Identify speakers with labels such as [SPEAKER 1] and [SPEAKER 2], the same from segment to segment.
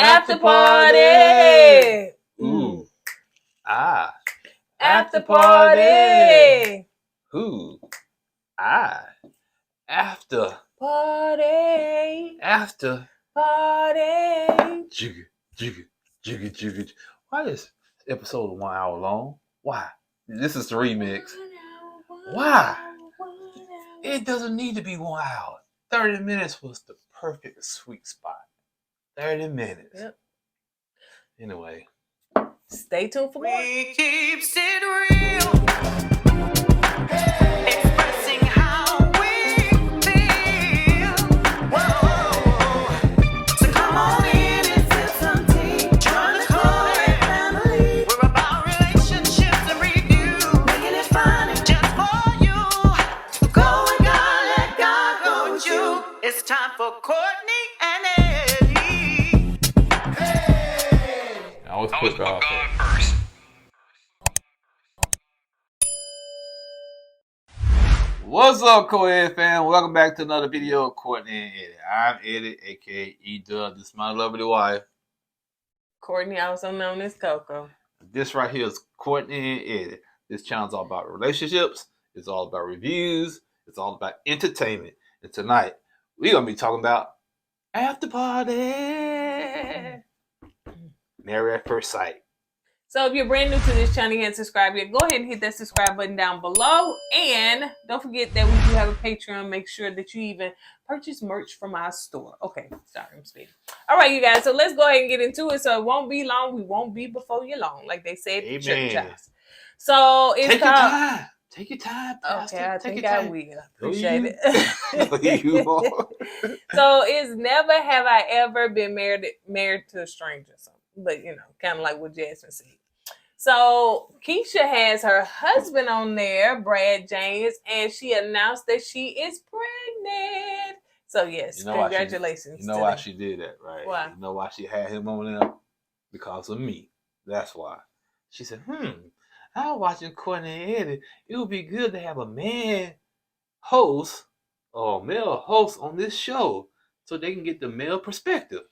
[SPEAKER 1] After party.
[SPEAKER 2] Ooh. Ah.
[SPEAKER 1] After party.
[SPEAKER 2] Ooh. Ah. After
[SPEAKER 1] Party.
[SPEAKER 2] After
[SPEAKER 1] Party.
[SPEAKER 2] Jigga, jigga, jigga, jigga. Why is episode 1 hour long? Why? This is the remix. Why? It doesn't need to be 1 hour. 30 minutes was the perfect sweet spot. 30 minutes.
[SPEAKER 1] Yep.
[SPEAKER 2] Anyway.
[SPEAKER 1] Stay tuned for more.
[SPEAKER 3] We keep it real. Expressing how we feel. Whoa. So come on in and sip some tea. Join the KOED family. We're about relationships and review. Making it fun and just for you. Go with God, let God go with you. It's time for Courtney and Eddie.
[SPEAKER 2] I always put God first. What's up, KOED fam? Welcome back to another video of Courtney and Eddie. I'm Eddie, aka E-Dub. This is my lovely wife.
[SPEAKER 1] Courtney, also known as Coco.
[SPEAKER 2] This right here is Courtney and Eddie. This channel is all about relationships. It's all about reviews. It's all about entertainment. And tonight, we're going to be talking about After Party. Married at First Sight.
[SPEAKER 1] So if you're brand new to this channel, you haven't subscribed yet, go ahead and hit that subscribe button down below. And don't forget that we do have a Patreon. Make sure that you even purchase merch from our store. Okay, sorry, I'm speaking. All right, you guys. So let's go ahead and get into it. So it won't be long. We won't be before you long, like they said in church house. So it's
[SPEAKER 2] Take
[SPEAKER 1] called...
[SPEAKER 2] your time. Take your time, Pastor.
[SPEAKER 1] Okay, I
[SPEAKER 2] Take
[SPEAKER 1] think
[SPEAKER 2] your
[SPEAKER 1] I
[SPEAKER 2] time.
[SPEAKER 1] will. Appreciate
[SPEAKER 2] No,
[SPEAKER 1] it.
[SPEAKER 2] you won't.
[SPEAKER 1] So it's never have I ever been married to a stranger. So, but you know, kind of like what Jasmine said. So Keisha has her husband on there, Brad James, and she announced that she is pregnant. So yes, congratulations.
[SPEAKER 2] You know why she did that, right?
[SPEAKER 1] Why?
[SPEAKER 2] You know why she had him on there? Because of me. That's why. She said, I was watching Courtney and Eddie. It would be good to have a man host or male host on this show so they can get the male perspective.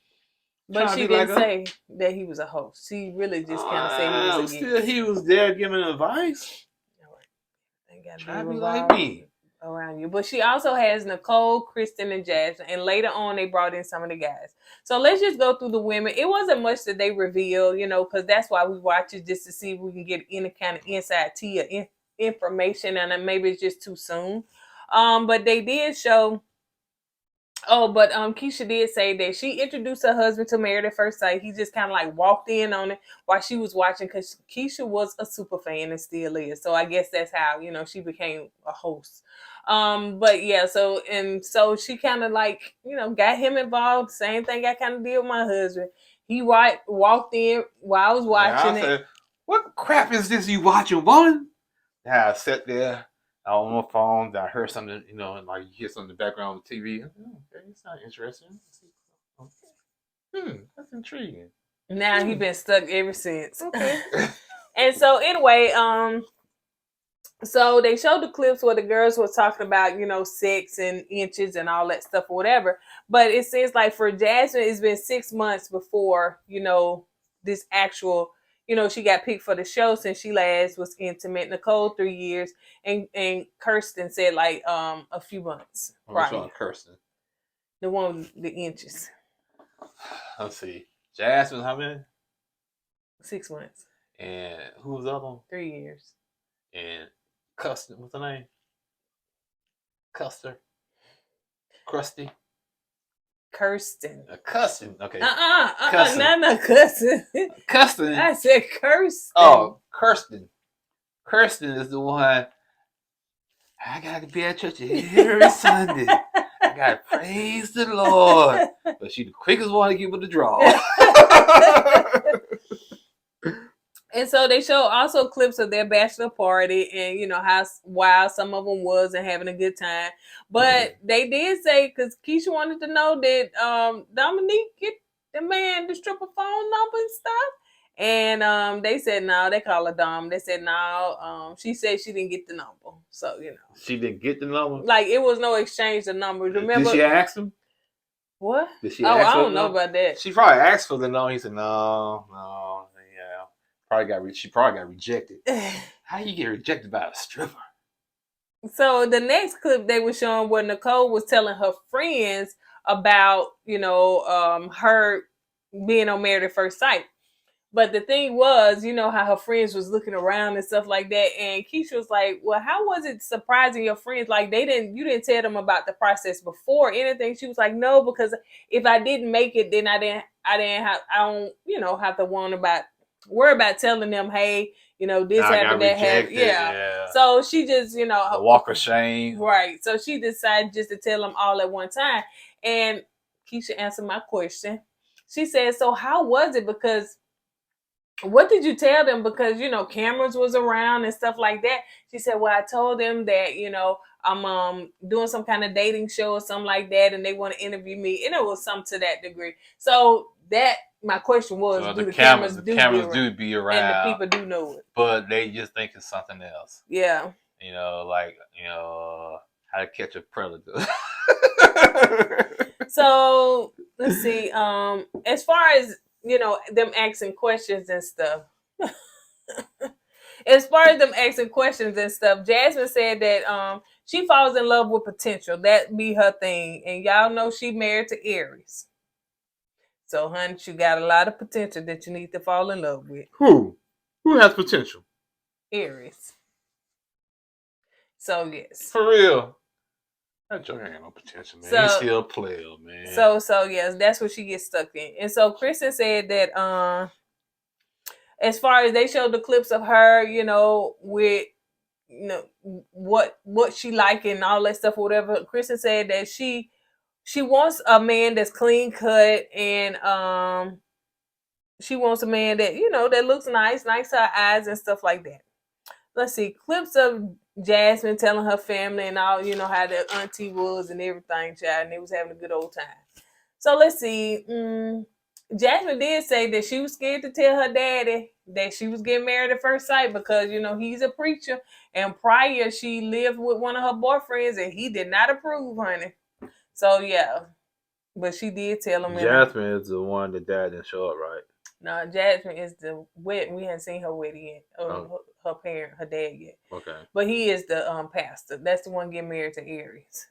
[SPEAKER 1] But she didn't say that he was a host. She really just kind of said he was a guest.
[SPEAKER 2] Still, he was there giving advice. Try to be like me.
[SPEAKER 1] Around you. But she also has Nicole, Kristen, and Jasmine. And later on, they brought in some of the guys. So let's just go through the women. It wasn't much that they revealed, you know, because that's why we watch it, just to see if we can get any kind of inside tea or information. And then maybe it's just too soon. But they did show... Oh, but Keisha did say that she introduced her husband to Married at First Sight. He just kind of like walked in on it while she was watching, because Keisha was a super fan and still is. So I guess that's how, you know, she became a host. But yeah, so she kind of like, you know, got him involved. Same thing I kind of did with my husband. He walked in while I was watching
[SPEAKER 2] said, what crap is this you watching, woman? Yeah, I sat there on my phone. I heard something, you know, and like you hear something in the background on the TV. Okay, it's not interesting. Okay. That's intriguing.
[SPEAKER 1] Now he been stuck ever since.
[SPEAKER 2] Okay.
[SPEAKER 1] And so anyway, so they showed the clips where the girls were talking about, you know, sex and inches and all that stuff or whatever. But it seems like for Jasmine, it's been 6 months before, you know, this actual, you know, she got picked for the show since she last was intimate. Nicole, 3 years. And Kirsten said like a few months.
[SPEAKER 2] Which one, Kirsten?
[SPEAKER 1] The one with the inches.
[SPEAKER 2] Let's see. Jasmine, how many?
[SPEAKER 1] 6 months.
[SPEAKER 2] And who was the other one?
[SPEAKER 1] 3 years.
[SPEAKER 2] And Custon, what's her name? Custer. Krusty.
[SPEAKER 1] Kirsten.
[SPEAKER 2] Custon. Okay.
[SPEAKER 1] Custon. Not Custon.
[SPEAKER 2] Custon.
[SPEAKER 1] I said Kirsten.
[SPEAKER 2] Oh, Kirsten. Kirsten is the one. I gotta be at church every Sunday. I gotta praise the Lord. But she the quickest one to give it a draw.
[SPEAKER 1] And so they show also clips of their bachelor party and, you know, how wild some of them was and having a good time. But they did say, because Keisha wanted to know that Dominique get the man the stripper phone number and stuff. And they said no, they call her Dom. They said no. She said she didn't get the number. So, you know.
[SPEAKER 2] She didn't get the number?
[SPEAKER 1] Like, it was no exchange of numbers. Remember?
[SPEAKER 2] Did she ask him?
[SPEAKER 1] What?
[SPEAKER 2] Did she
[SPEAKER 1] Oh,
[SPEAKER 2] ask
[SPEAKER 1] I
[SPEAKER 2] for
[SPEAKER 1] don't
[SPEAKER 2] the
[SPEAKER 1] know
[SPEAKER 2] number?
[SPEAKER 1] about that.
[SPEAKER 2] She probably asked for the number. He said, no, yeah. She probably got rejected. How you get rejected by a stripper?
[SPEAKER 1] So the next clip they were showing where Nicole was telling her friends about, her being on Married at First Sight. But the thing was, you know how her friends was looking around and stuff like that, and Keisha was like, "Well, how was it surprising your friends? Like you didn't tell them about the process before anything." She was like, "No, because if I didn't make it, then I don't, have to worry about telling them, hey, this
[SPEAKER 2] I got
[SPEAKER 1] happened, that happened,
[SPEAKER 2] rejected.
[SPEAKER 1] yeah."
[SPEAKER 2] Yeah.
[SPEAKER 1] So she just,
[SPEAKER 2] The walk of shame.
[SPEAKER 1] right. So she decided just to tell them all at one time, and Keisha answered my question. She said, "So how was it? Because what did you tell them? Because cameras was around and stuff like that." She said, "Well, I told them that I'm doing some kind of dating show or something like that, and they want to interview me, and it was something to that degree." So that my question was,
[SPEAKER 2] So
[SPEAKER 1] do
[SPEAKER 2] the cameras
[SPEAKER 1] be
[SPEAKER 2] do be around,
[SPEAKER 1] and the people do know it?
[SPEAKER 2] but they just think it's something else.
[SPEAKER 1] Yeah.
[SPEAKER 2] How to catch a predator.
[SPEAKER 1] So let's see. As far as them asking questions and stuff. As far as them asking questions and stuff, Jasmine said that she falls in love with potential. That be her thing. And y'all know she married to Aries. So, honey, you got a lot of potential that you need to fall in love with.
[SPEAKER 2] Who has potential?
[SPEAKER 1] Aries. So, yes.
[SPEAKER 2] For real. That joke ain't no potential, man.
[SPEAKER 1] So-
[SPEAKER 2] He's still a player, man.
[SPEAKER 1] So yes, that's what she gets stuck in. And so Kristen said that as far as they showed the clips of her, with what she like and all that stuff or whatever, Kristen said that she wants a man that's clean cut, and she wants a man that that looks nice to her eyes and stuff like that. Let's see, clips of Jasmine telling her family and all, how the auntie was and everything, child, and they was having a good old time. So let's see. Jasmine did say that she was scared to tell her daddy that she was getting married at first sight because, he's a preacher. And prior, she lived with one of her boyfriends and he did not approve, honey. So, yeah. But she did tell him.
[SPEAKER 2] Jasmine is the one that dad didn't show up, right?
[SPEAKER 1] No, Jasmine is the wedding. We hadn't seen her wedding yet. Her dad yet.
[SPEAKER 2] Okay.
[SPEAKER 1] But he is the pastor. That's the one getting married to Aries.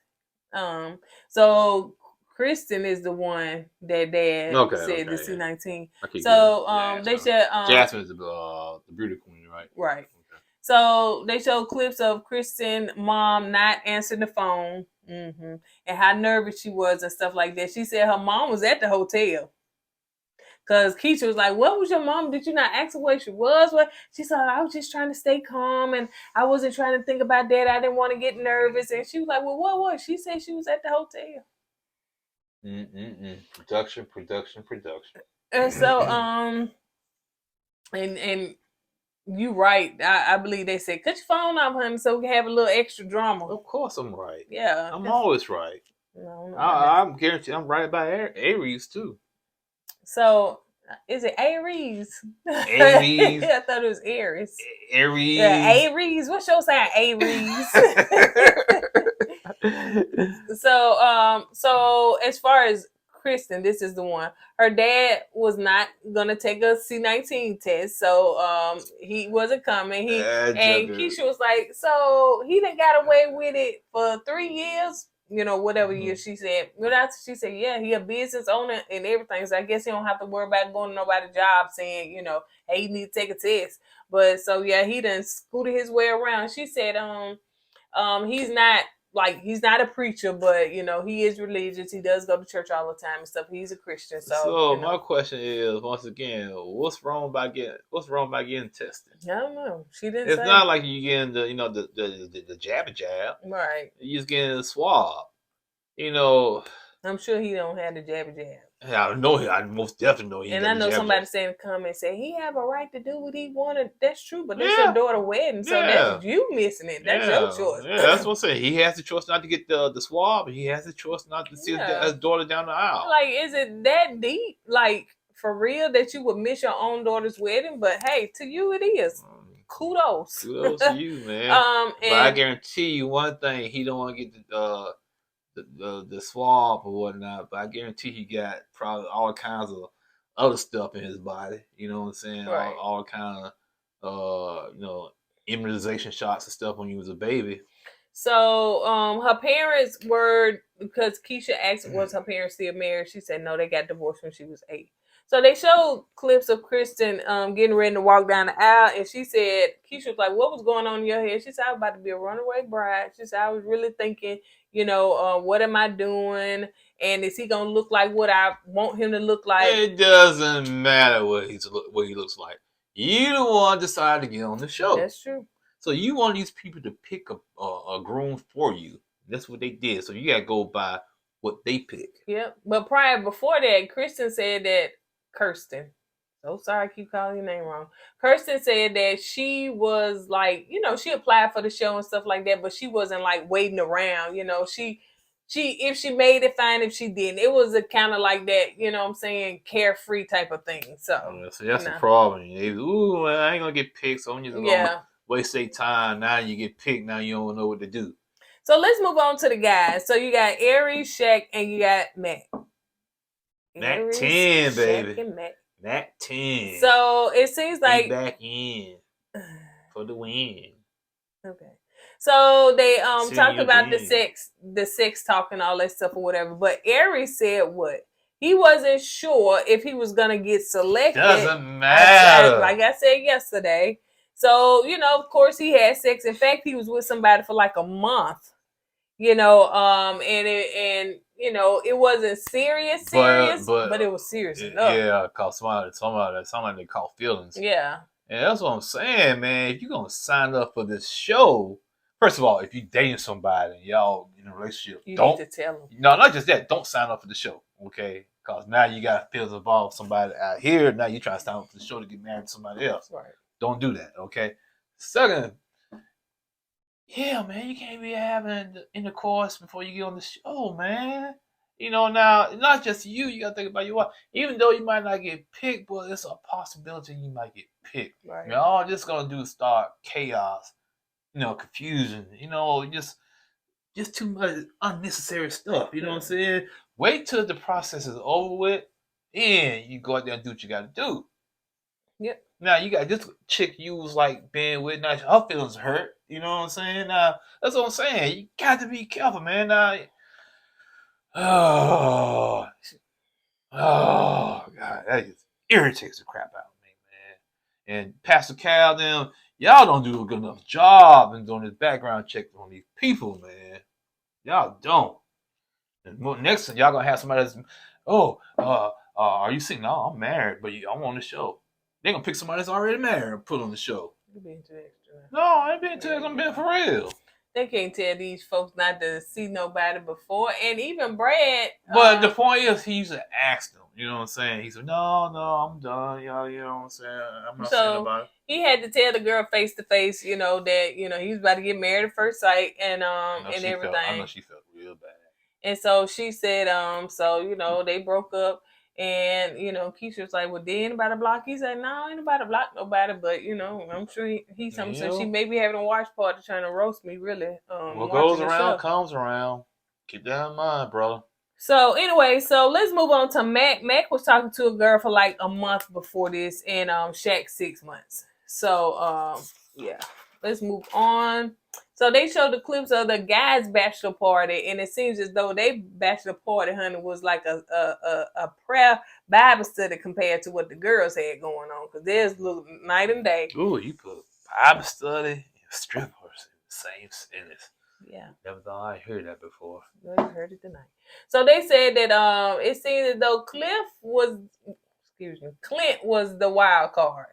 [SPEAKER 1] So Kristen is the one that dad said the C19. So they said
[SPEAKER 2] Jasmine is the beauty queen, right?
[SPEAKER 1] Right.
[SPEAKER 2] Okay.
[SPEAKER 1] So they showed clips of Kristen mom not answering the phone, and how nervous she was and stuff like that. She said her mom was at the hotel. Because Keisha was like, "What was your mom? Did you not ask her where she was?" What? She said, "I was just trying to stay calm and I wasn't trying to think about that. I didn't want to get nervous." And she was like, "Well, what was?" She said she was at the hotel.
[SPEAKER 2] Production.
[SPEAKER 1] And so, and you right. I believe they said, "Cut your phone off, honey, so we can have a little extra drama."
[SPEAKER 2] Of course I'm right.
[SPEAKER 1] Yeah.
[SPEAKER 2] I'm always right.
[SPEAKER 1] No,
[SPEAKER 2] I'm guaranteed I'm right about Aries too.
[SPEAKER 1] So, is it Aries?
[SPEAKER 2] Aries.
[SPEAKER 1] I thought it was Aries.
[SPEAKER 2] Aries.
[SPEAKER 1] Yeah, Aries. What's your sign? Aries. So as far as Kristen, this is the one. Her dad was not gonna take a C19 test, so he wasn't coming. And Keisha was like, "So he done got away with it for 3 years." Whatever year she said. She said, "Yeah, he a business owner and everything. So I guess he don't have to worry about going to nobody's job saying, hey, you need to take a test." But so yeah, he done scooted his way around. She said, he's not a preacher, but he is religious. He does go to church all the time and stuff. He's a Christian. So
[SPEAKER 2] my question is, once again, what's wrong by getting tested?
[SPEAKER 1] I don't know. She didn't.
[SPEAKER 2] It's not like you getting the jab,
[SPEAKER 1] right?
[SPEAKER 2] You just getting a swab.
[SPEAKER 1] I'm sure he don't have the jab.
[SPEAKER 2] I know he. I most definitely know he.
[SPEAKER 1] And I know somebody saying in the comments say he have a right to do what he wanted. That's true, but that's your daughter wedding, so that's you missing it. That's your choice.
[SPEAKER 2] Yeah, that's what I'm saying. He has the choice not to get the swab. He has the choice not to see his daughter down the aisle.
[SPEAKER 1] Like, is it that deep? Like, for real, that you would miss your own daughter's wedding? But hey, to you it is. Kudos.
[SPEAKER 2] Kudos to you, man. But I guarantee you one thing: he don't want to get the swab or whatnot, but I guarantee he got probably all kinds of other stuff in his body. You know what I'm saying?
[SPEAKER 1] Right.
[SPEAKER 2] All kind of immunization shots and stuff when he was a baby.
[SPEAKER 1] So her parents were, because Keisha asked was her parents still married. She said no, they got divorced when she was 8. So they showed clips of Kristen getting ready to walk down the aisle, and she said, Keisha was like, what was going on in your head? She said, I was about to be a runaway bride. She said, I was really thinking, what am I doing? And is he going to look like what I want him to look like?
[SPEAKER 2] It doesn't matter what he looks like. You the one decided to get on the show.
[SPEAKER 1] That's true.
[SPEAKER 2] So you want these people to pick a groom for you. That's what they did. So you got to go by what they pick.
[SPEAKER 1] Yep. But before that, Kirsten said that so sorry I keep calling your name wrong. Kirsten said that she was like, she applied for the show and stuff like that, but she wasn't like waiting around. She if she made it, fine. If she didn't, it was a kind of like that, I'm saying, carefree type of thing. So,
[SPEAKER 2] so that's the problem. Ooh, I ain't gonna get picked, so I'm just gonna waste their time. Now you get picked. Now you don't know what to do.
[SPEAKER 1] So let's move on to the guys. So you got Aries, Shaq, and you got Mac.
[SPEAKER 2] Mac 10, baby.
[SPEAKER 1] And
[SPEAKER 2] Mac 10.
[SPEAKER 1] So it seems like
[SPEAKER 2] back in for the win.
[SPEAKER 1] Okay. So they talked about the sex talk and all that stuff or whatever. But Aries said what? He wasn't sure if he was gonna get selected.
[SPEAKER 2] Doesn't matter.
[SPEAKER 1] Like I said yesterday. So, of course he had sex. In fact, he was with somebody for like a month. It wasn't serious, but it was serious enough.
[SPEAKER 2] Yeah, cause somebody they caught feelings.
[SPEAKER 1] Yeah.
[SPEAKER 2] And that's what I'm saying, man. If you're gonna sign up for this show, first of all, if you're dating somebody and y'all in a relationship,
[SPEAKER 1] you need to tell them.
[SPEAKER 2] No, not just that. Don't sign up for the show, okay? Because now you got feelings involved with somebody out here. Now you try to sign up for the show to get married to somebody else.
[SPEAKER 1] Right.
[SPEAKER 2] Don't do that, okay? Second, yeah, man, you can't be having intercourse before you get on the show, man. Now, not just you got to think about your wife. Even though you might not get picked, but it's a possibility you might get picked.
[SPEAKER 1] Right.
[SPEAKER 2] All this going to do is start chaos, confusion, just too much unnecessary stuff. You know what I'm saying? Wait till the process is over with, then you go out there and do what you got to do.
[SPEAKER 1] Yep.
[SPEAKER 2] Now, you got this chick you was like being with, now her feelings hurt. You know what I'm saying? Now, that's what I'm saying. You got to be careful, man. Now, oh, God, that just irritates the crap out of me, man. And Pastor Cal, them, y'all don't do a good enough job in doing this background check on these people, man. Y'all don't. And next time, y'all gonna have somebody that's, are you single? No, I'm married, but I'm on the show. They're gonna pick somebody that's already married and put on the show.
[SPEAKER 1] You're being too extra.
[SPEAKER 2] No, I ain't being too extra. I'm being for real.
[SPEAKER 1] They can't tell these folks not to see nobody before. And even Brad.
[SPEAKER 2] But the point is, he used to ask them. You know what I'm saying? He said, no, I'm done. Y'all, you know what I'm saying? I'm not saying about it.
[SPEAKER 1] He had to tell the girl face to face, that, he was about to get married at first sight and everything.
[SPEAKER 2] I know she felt real bad. And
[SPEAKER 1] so she said, they broke up. And, Keisha was like, well, did anybody block? He said, no, ain't nobody block nobody. But, I'm sure he's something. So she may be having a watch party trying to roast me, really.
[SPEAKER 2] What goes around comes around. Keep that in mind, brother.
[SPEAKER 1] So, anyway, let's move on to Mac. Mac was talking to a girl for like a month before this, and Shaq 6 months. So, let's move on. So they showed the clips of the guys' bachelor party, and it seems as though they bachelor party, honey, was like a prayer Bible study compared to what the girls had going on. Because there's little night and day.
[SPEAKER 2] Ooh, you put Bible study and strippers in the same sentence.
[SPEAKER 1] Yeah.
[SPEAKER 2] Never thought I heard that before.
[SPEAKER 1] No, you heard it tonight. So they said that it seems as though Clint was the wild card.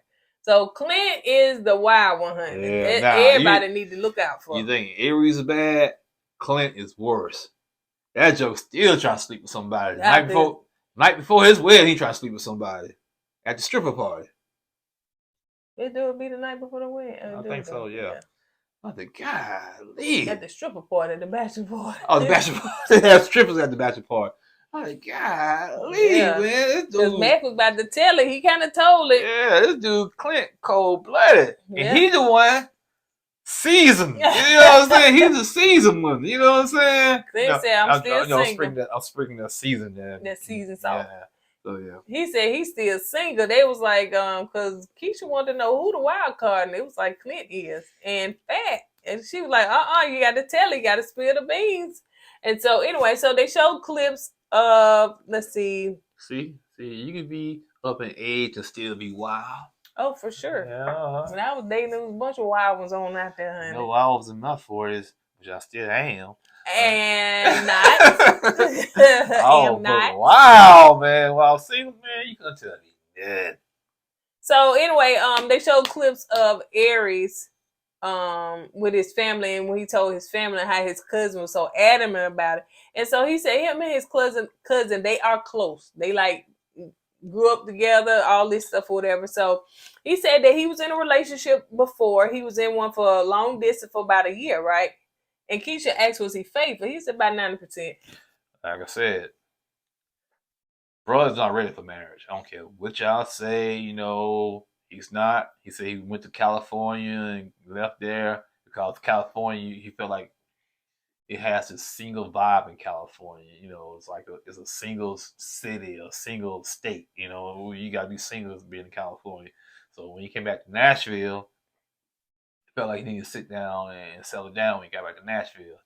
[SPEAKER 1] So Clint is the wild one, honey. Yeah, everybody need to look out for him.
[SPEAKER 2] You think Aries is bad? Clint is worse. That joke still trying to sleep with somebody. Night before his wedding, he trying to sleep with somebody at the stripper party.
[SPEAKER 1] It would be the night before the wedding.
[SPEAKER 2] I think so, yeah. I think, golly.
[SPEAKER 1] At the stripper party, the bachelor party.
[SPEAKER 2] Oh, the bachelor party. They have strippers at the bachelor party. I'm like, golly, man. This dude.
[SPEAKER 1] Mac was about to tell it. He kind of told it.
[SPEAKER 2] Yeah, this dude, Clint, cold-blooded. Yeah. And he the one seasoned. You know what I'm saying? He's a seasoned one. You know what I'm saying?
[SPEAKER 1] They said I'm still single.
[SPEAKER 2] I'm sprinkling that season there.
[SPEAKER 1] That season salt.
[SPEAKER 2] Yeah. So yeah.
[SPEAKER 1] He said he's still single. They was like, because Keisha wanted to know who the wild card, and it was like Clint is and Fat, and she was like, you got to tell, you got to spill the beans. And so anyway, so they showed clips of, let's see.
[SPEAKER 2] See, you can be up in age and still be wild.
[SPEAKER 1] Oh, for sure.
[SPEAKER 2] Yeah.
[SPEAKER 1] When I was dating, there was a bunch of wild ones on out there, honey.
[SPEAKER 2] No, I was enough for this, which I still am.
[SPEAKER 1] And not.
[SPEAKER 2] Oh,
[SPEAKER 1] am not.
[SPEAKER 2] Wow, man. Well, single, man, you couldn't tell me that.
[SPEAKER 1] So anyway, they showed clips of Aries with his family, and when he told his family how his cousin was so adamant about it. And so he said him and his cousin, they are close. They like grew up together, all this stuff or whatever. So he said that he was in a relationship before. He was in one for a long distance for about a year, right? And Keisha asked, was he faithful? He said about 90%.
[SPEAKER 2] Like I said, brother's not ready for marriage. I don't care what y'all say, you know, he's not. He said he went to California and left there because California, he felt like it has a single vibe in California. You know, it's a single city, a single state. You know, you got to be single to be in California. So when he came back to Nashville, it felt like he needed to sit down and settle down when he got back to Nashville.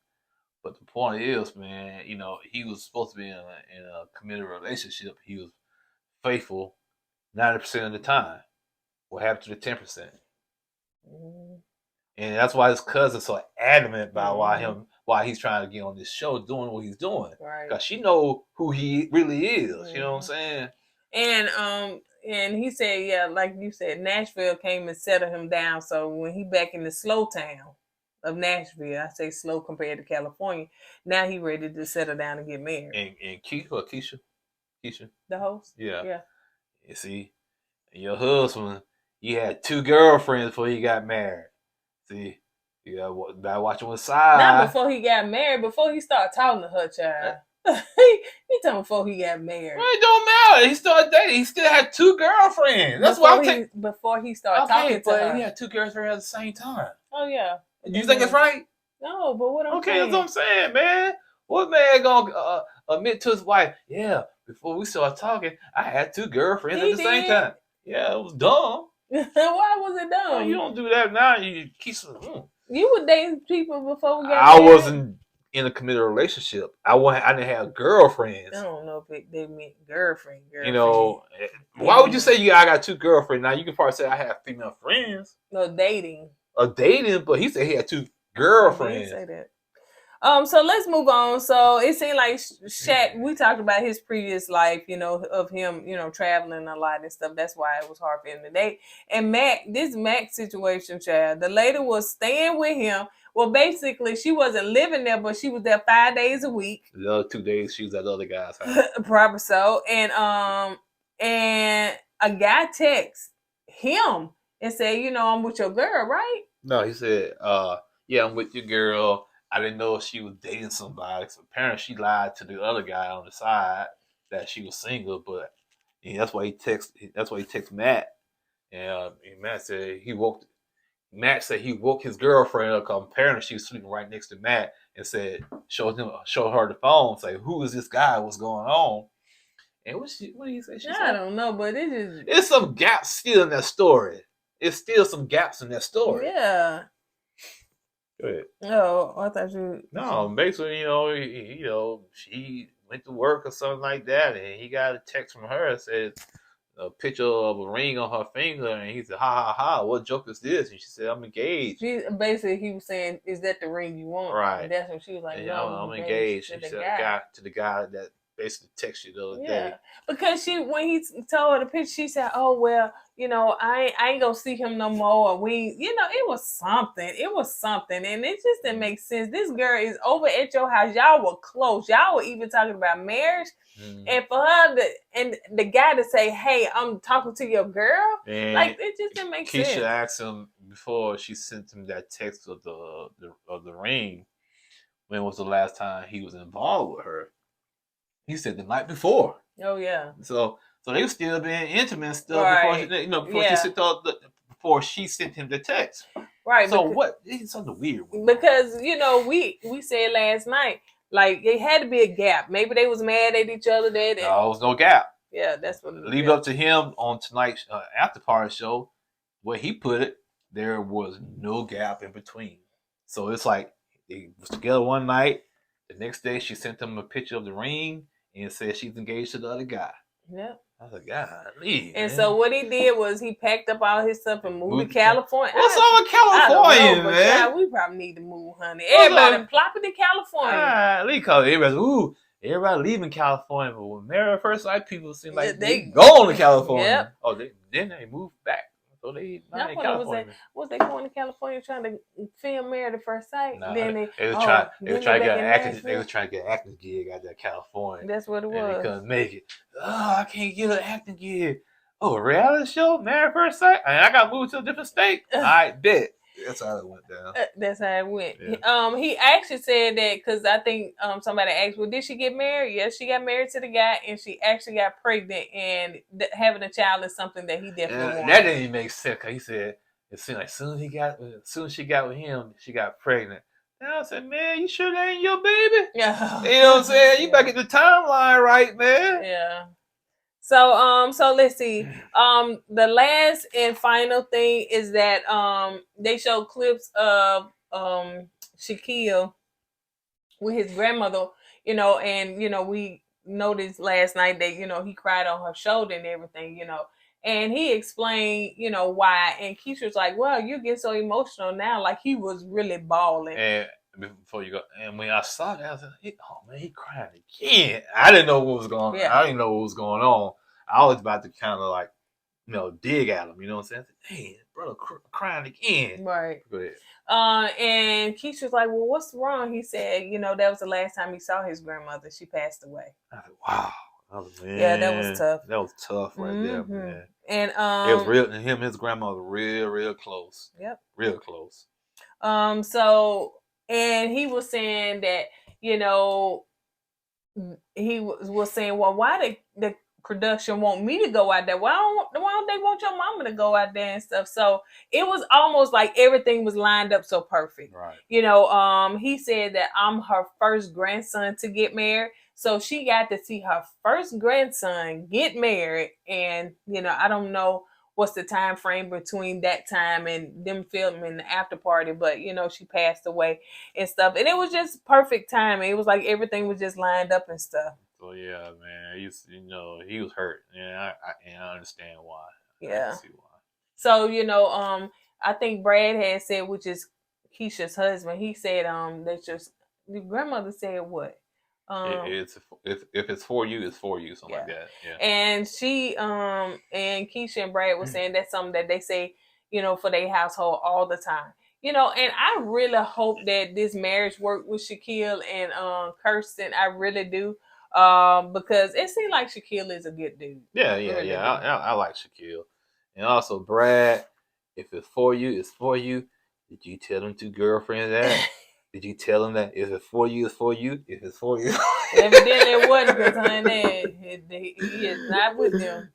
[SPEAKER 2] But the point is, man, you know, he was supposed to be in a committed relationship. He was faithful 90% of the time. What happened to the 10%? And that's why his cousin's so adamant about why he's trying to get on this show, doing what he's doing.
[SPEAKER 1] Right.
[SPEAKER 2] Because she know who he really is. You know what I'm saying?
[SPEAKER 1] And he said, yeah, like you said, Nashville came and settled him down. So when he back in the slow town of Nashville, I say slow compared to California, now he ready to settle down and get married.
[SPEAKER 2] And Keisha,
[SPEAKER 1] the host,
[SPEAKER 2] yeah. You see, your husband, he had 2 girlfriends before he got married. See, you gotta watch him with side.
[SPEAKER 1] Not before he got married, before he started talking to her, child. He talking before he got married.
[SPEAKER 2] Well, it don't matter. He started dating. He still had 2 girlfriends. That's
[SPEAKER 1] before
[SPEAKER 2] what I'm saying.
[SPEAKER 1] Before he started talking to her.
[SPEAKER 2] He had 2 girlfriends at the same time.
[SPEAKER 1] Oh yeah.
[SPEAKER 2] You think it's right?
[SPEAKER 1] No, but what I'm saying.
[SPEAKER 2] That's what I'm saying, man. What man gonna admit to his wife? Yeah, before we started talking, I had 2 girlfriends at the same time. Yeah, it was dumb.
[SPEAKER 1] Why was it dumb?
[SPEAKER 2] Well, you don't do that now. You keep some.
[SPEAKER 1] You were dating people before we got
[SPEAKER 2] I
[SPEAKER 1] married?
[SPEAKER 2] wasn't in a committed relationship. I didn't have girlfriends.
[SPEAKER 1] I don't know if they meant girlfriend.
[SPEAKER 2] You know, why would you say I got 2 girlfriends? Now you can probably say I have female friends.
[SPEAKER 1] No, dating.
[SPEAKER 2] Dating, but he said he had 2 girlfriends.
[SPEAKER 1] He didn't say that. So let's move on. So it seemed like Shaq, we talked about his previous life, you know, of him, you know, traveling a lot and stuff. That's why it was hard for him to date. And this Mac situation, child, the lady was staying with him. Well, basically, she wasn't living there, but she was there 5 days a week.
[SPEAKER 2] The other 2 days, she was at the other guy's house.
[SPEAKER 1] Probably so. And a guy texted him and said, you know, I'm with your girl, right?
[SPEAKER 2] No, he said, yeah, I'm with your girl. I didn't know if she was dating somebody. So apparently she lied to the other guy on the side that she was single, but that's why he texted Matt. And Matt said Matt said he woke his girlfriend up because apparently she was sleeping right next to Matt and said, showed her the phone, say, who is this guy? What's going on? And what did he say?
[SPEAKER 1] I don't know, but
[SPEAKER 2] it's some gaps still in that story. It's still some gaps in that story.
[SPEAKER 1] Yeah.
[SPEAKER 2] Go ahead.
[SPEAKER 1] Oh, I thought you.
[SPEAKER 2] No, basically, you know, she went to work or something like that, and he got a text from her that said a picture of a ring on her finger, and he said, "Ha ha ha! What joke is this?" And she said, "I'm engaged."
[SPEAKER 1] Basically, he was saying, "Is that the ring you want?"
[SPEAKER 2] Right.
[SPEAKER 1] And that's when she was like,
[SPEAKER 2] and,
[SPEAKER 1] "No,
[SPEAKER 2] I'm engaged." She said, to the guy that basically texted you the other day.
[SPEAKER 1] Because when he told her the picture, she said, "Oh well, you know, I ain't gonna see him no more." Or it was something. It was something, and it just didn't make sense. This girl is over at your house. Y'all were close. Y'all were even talking about marriage, and for her and the guy to say, "Hey, I'm talking to your girl,"
[SPEAKER 2] and
[SPEAKER 1] like it just didn't make sense.
[SPEAKER 2] Keisha asked him before she sent him that text of the ring. When was the last time he was involved with her? He said the night before.
[SPEAKER 1] Oh yeah.
[SPEAKER 2] So they were still being intimate and stuff
[SPEAKER 1] right.
[SPEAKER 2] before she sent she sent him the text.
[SPEAKER 1] Right.
[SPEAKER 2] So
[SPEAKER 1] because,
[SPEAKER 2] what? It's something weird.
[SPEAKER 1] Because we said last night, like it had to be a gap. Maybe they was mad at each other.
[SPEAKER 2] No, there was no gap.
[SPEAKER 1] Yeah, that's what.
[SPEAKER 2] Leave it up to him on tonight's after party show. Where he put it, there was no gap in between. So it's like they was together one night. The next day, she sent him a picture of the ring and said she's engaged to the other guy.
[SPEAKER 1] Yep.
[SPEAKER 2] I was like, golly.
[SPEAKER 1] And
[SPEAKER 2] man.
[SPEAKER 1] so what he did was he packed up all his stuff and moved to California.
[SPEAKER 2] What's up with California, man?
[SPEAKER 1] God, we probably need to move, honey. Everybody plopping to California.
[SPEAKER 2] Lee called everybody. Everybody leaving California, but when Married at First Sight people seem like they going to California.
[SPEAKER 1] Yep.
[SPEAKER 2] Oh, then they moved back. So they not in California.
[SPEAKER 1] Was they going to California trying to film Married at First Sight?
[SPEAKER 2] Nah,
[SPEAKER 1] then
[SPEAKER 2] they was trying to get an acting gig out there in California.
[SPEAKER 1] That's what it was.
[SPEAKER 2] And they couldn't make it. Oh, I can't get an acting gig. Oh, a reality show, Married at First Sight? And I got moved to a different state. I bet. That's how it went down.
[SPEAKER 1] That's how it went.
[SPEAKER 2] Yeah.
[SPEAKER 1] He actually said that because I think somebody asked, well, did she get married? Yes, she got married to the guy, and she actually got pregnant. And having a child is something that he definitely wanted.
[SPEAKER 2] That didn't even make sense. Cause he said it seemed like as soon as she got with him, she got pregnant. And I said, man, you sure that ain't your baby?
[SPEAKER 1] Yeah.
[SPEAKER 2] You know what I'm saying? You better get the timeline right, man.
[SPEAKER 1] Yeah. So let's see. The last and final thing is that they show clips of Shaquille with his grandmother, and we noticed last night that he cried on her shoulder and everything, and he explained, why. And Keisha's like, well, you get so emotional now, like he was really bawling.
[SPEAKER 2] And before you go, and when I saw that, I was like, oh man, he crying again. I didn't know what was going on.
[SPEAKER 1] Yeah.
[SPEAKER 2] I didn't know what was going on. I was about to kind of like, dig at him. You know what I'm saying? Damn, brother, crying again.
[SPEAKER 1] Right.
[SPEAKER 2] Go ahead.
[SPEAKER 1] And Keisha's like, well, what's wrong? He said, that was the last time he saw his grandmother. She passed away.
[SPEAKER 2] I said, wow. Man,
[SPEAKER 1] yeah, that was tough.
[SPEAKER 2] That was tough right there, man.
[SPEAKER 1] And
[SPEAKER 2] it was real. And him and his grandmother real close.
[SPEAKER 1] Yep.
[SPEAKER 2] Real close.
[SPEAKER 1] So, and he was saying that, he was saying, well, why the production want me to go out there? Why don't they want your mama to go out there and stuff? So it was almost like everything was lined up so perfect.
[SPEAKER 2] Right.
[SPEAKER 1] He said that I'm her first grandson to get married. So she got to see her first grandson get married. And, I don't know what's the time frame between that time and them filming the after party, but she passed away and stuff. And it was just perfect timing. It was like everything was just lined up and stuff.
[SPEAKER 2] So yeah, man, he was hurt, and I understand why.
[SPEAKER 1] Yeah.
[SPEAKER 2] I see why.
[SPEAKER 1] So I think Brad had said, which is Keisha's husband, he said that your grandmother said what?
[SPEAKER 2] If it's for you, it's for you, something like that. Yeah.
[SPEAKER 1] And she and Keisha and Brad were saying that's something that they say, for their household all the time. And I really hope that this marriage worked with Shaquille and Kirsten. I really do. Because it seems like Shaquille is a good dude.
[SPEAKER 2] Yeah. I like Shaquille. And also Brad, if it's for you, it's for you. Did you tell them two girlfriends that? Did you tell them that if it's for you, it's for you? If it's for you.
[SPEAKER 1] Evidently it wasn't, because honey, he is not with them.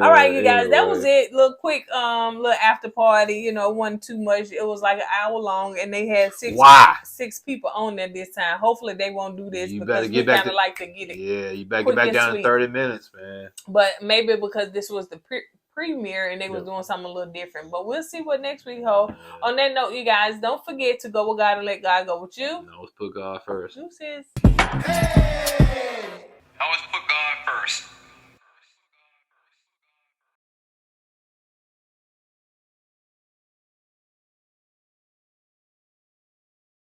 [SPEAKER 1] All right, you guys, that was it. Little quick little after party, wasn't too much. It was like an hour long, and they had six people on there this time. Hopefully they won't do this, because we kind of like to get it.
[SPEAKER 2] Yeah, you better get back down to 30 minutes, man.
[SPEAKER 1] But maybe because this was the premiere and they was doing something a little different, but we'll see what next week hold. On that note, you guys, don't forget to go with God and let God go with you.
[SPEAKER 2] No, let's put God first.
[SPEAKER 1] Deuces.
[SPEAKER 3] Hey!